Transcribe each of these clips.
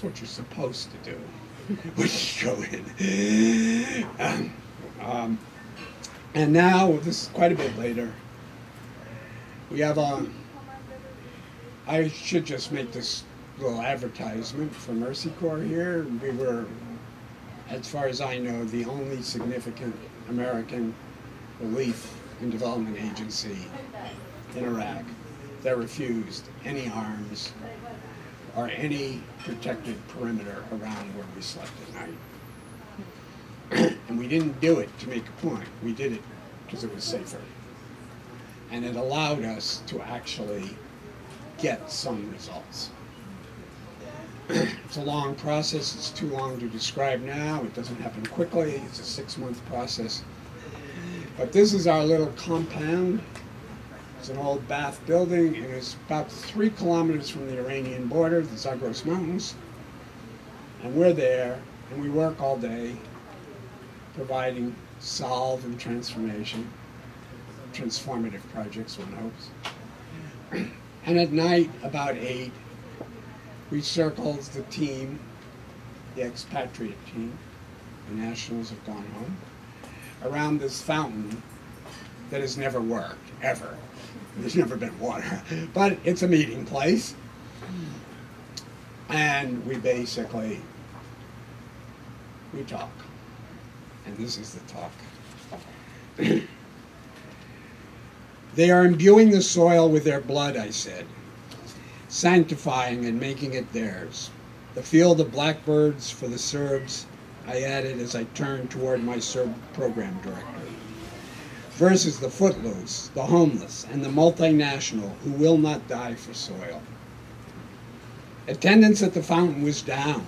It's what you're supposed to do when you go in. And now, this is quite a bit later, we have I should just make this little advertisement for Mercy Corps here. We were, as far as I know, the only significant American relief and development agency in Iraq that refused any arms or any protected perimeter around where we slept at night. And we didn't do it to make a point. We did it because it was safer. And it allowed us to actually get some results. It's a long process. It's too long to describe now. It doesn't happen quickly. It's a 6-month process. But this is our little compound. It's an old Ba'ath building, and it's about 3 kilometers from the Iranian border, the Zagros Mountains. And we're there, and we work all day providing solve and transformative projects, one hopes. And at night, about 8, we circled the team, the expatriate team, the nationals have gone home, around this fountain that has never worked, ever. There's never been water, but it's a meeting place. And we basically, we talk. And this is the talk. They are imbuing the soil with their blood, I said, sanctifying and making it theirs. The field of blackbirds for the Serbs, I added as I turned toward my Serb program director, versus the footloose, the homeless, and the multinational who will not die for soil. Attendance at the fountain was down,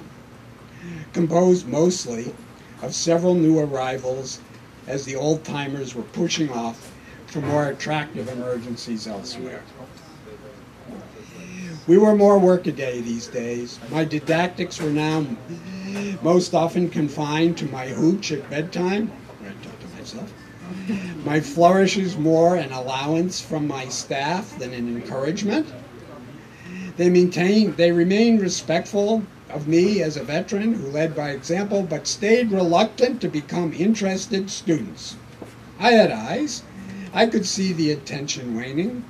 composed mostly of several new arrivals as the old-timers were pushing off for more attractive emergencies elsewhere. We were more workaday these days. My didactics were now most often confined to my hooch at bedtime, where I talk to myself. My flourishes more an allowance from my staff than an encouragement. They remained respectful of me as a veteran who led by example, but stayed reluctant to become interested students. I had eyes. I could see the attention waning,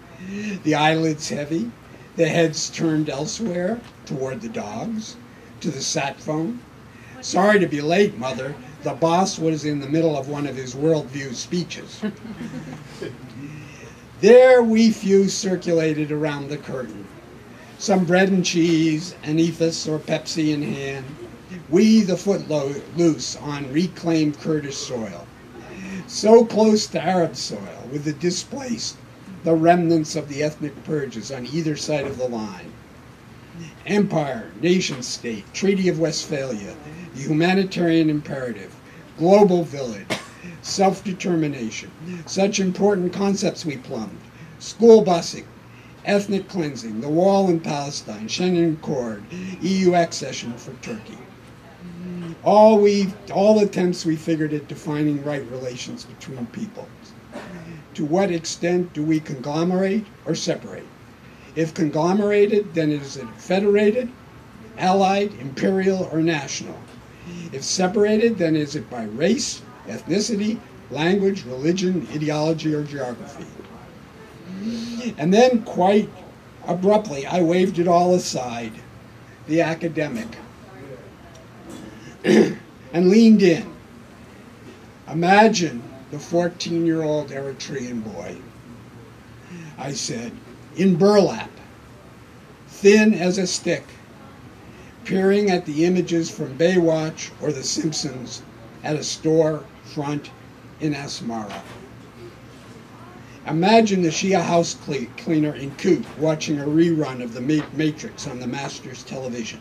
the eyelids heavy, the heads turned elsewhere, toward the dogs, to the sat phone. Sorry to be late, Mother. The boss was in the middle of one of his worldview speeches. There we few circulated around the curtain. Some bread and cheese, an ethos or Pepsi in hand. We, the footloose, on reclaimed Kurdish soil. So close to Arab soil, with the displaced, the remnants of the ethnic purges on either side of the line. Empire, nation-state, Treaty of Westphalia, the humanitarian imperative, global village, self-determination, such important concepts we plumbed. School busing, ethnic cleansing, the wall in Palestine, Schengen Accord, EU accession for Turkey. All attempts we figured at defining right relations between peoples. To what extent do we conglomerate or separate? If conglomerated, then is it federated, allied, imperial, or national? If separated, then is it by race, ethnicity, language, religion, ideology, or geography? And then, quite abruptly, I waved it all aside, the academic, and leaned in. Imagine the 14-year-old Eritrean boy. I said, in burlap, thin as a stick, peering at the images from Baywatch or The Simpsons at a store front in Asmara. Imagine the Shia house cleaner in Kut watching a rerun of The Matrix on the Master's television.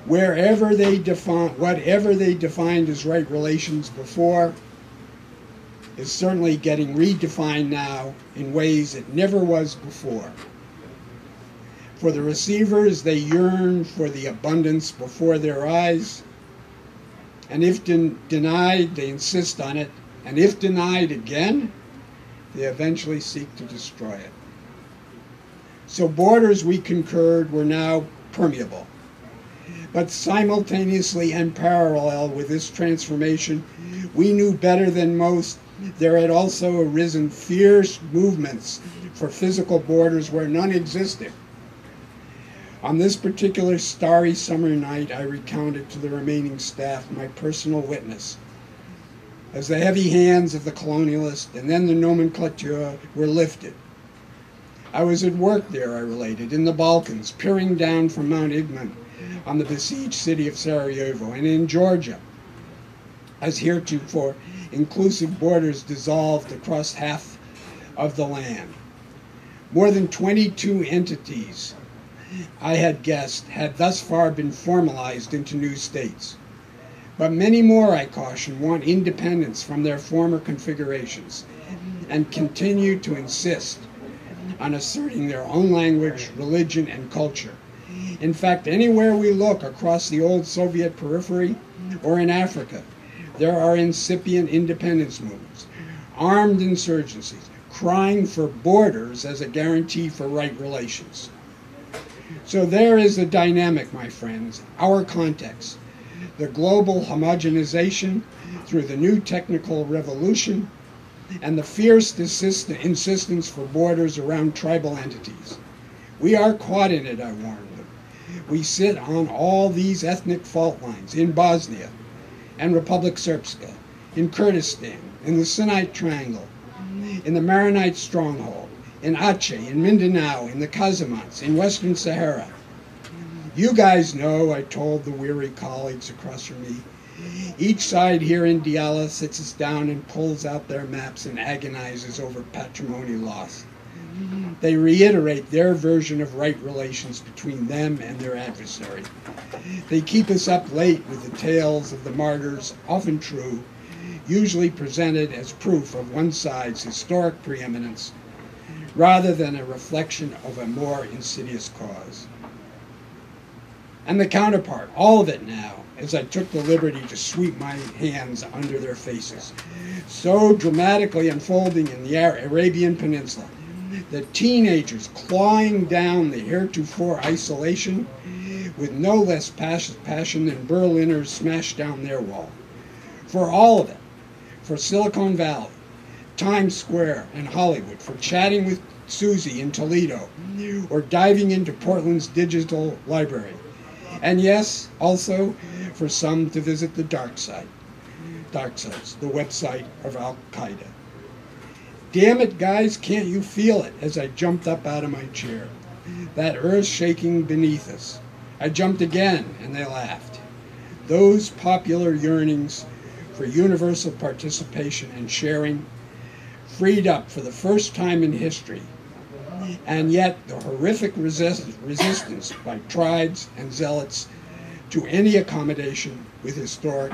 Whatever they defined as right relations before is certainly getting redefined now in ways it never was before. For the receivers, they yearn for the abundance before their eyes, and if denied, they insist on it, and if denied again, they eventually seek to destroy it. So borders, we concurred, were now permeable. But simultaneously and parallel with this transformation, we knew better than most there had also arisen fierce movements for physical borders where none existed. On this particular starry summer night, I recounted to the remaining staff my personal witness as the heavy hands of the colonialist and then the nomenclature were lifted. I was at work there, I related, in the Balkans, peering down from Mount Igman on the besieged city of Sarajevo, and in Georgia, as heretofore inclusive borders dissolved across half of the land. More than 22 entities, I had guessed, had thus far been formalized into new states. But many more, I caution, want independence from their former configurations and continue to insist on asserting their own language, religion, and culture. In fact, anywhere we look across the old Soviet periphery or in Africa, there are incipient independence movements, armed insurgencies, crying for borders as a guarantee for right relations. So there is the dynamic, my friends, our context, the global homogenization through the new technical revolution, and the fierce insistence for borders around tribal entities. We are caught in it, I warned them. We sit on all these ethnic fault lines in Bosnia and Republic Srpska, in Kurdistan, in the Sinai Triangle, in the Maronite Stronghold, in Aceh, in Mindanao, in the Casamance, in Western Sahara. You guys know, I told the weary colleagues across from me, each side here in Diyala sits us down and pulls out their maps and agonizes over patrimony loss. They reiterate their version of right relations between them and their adversary. They keep us up late with the tales of the martyrs, often true, usually presented as proof of one side's historic preeminence, rather than a reflection of a more insidious cause. And the counterpart, all of it now, as I took the liberty to sweep my hands under their faces, so dramatically unfolding in the Arabian Peninsula, the teenagers clawing down the heretofore isolation with no less passion than Berliners smashed down their wall. For all of it, for Silicon Valley, Times Square, and Hollywood, for chatting with Susie in Toledo, or diving into Portland's digital library. And yes, also for some to visit the dark sites, the website of Al-Qaeda. Damn it, guys, can't you feel it as I jumped up out of my chair? That earth shaking beneath us. I jumped again, and they laughed. Those popular yearnings for universal participation and sharing freed up for the first time in history, and yet the horrific resistance by tribes and zealots to any accommodation with historic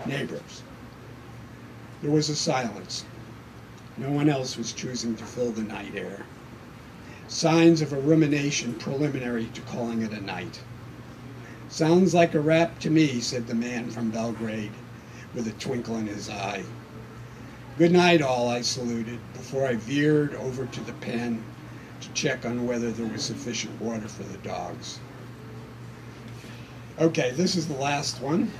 neighbors. There was a silence. No one else was choosing to fill the night air. Signs of a rumination preliminary to calling it a night. Sounds like a rap to me, said the man from Belgrade, with a twinkle in his eye. Good night, all, I saluted, before I veered over to the pen to check on whether there was sufficient water for the dogs. Okay, this is the last one.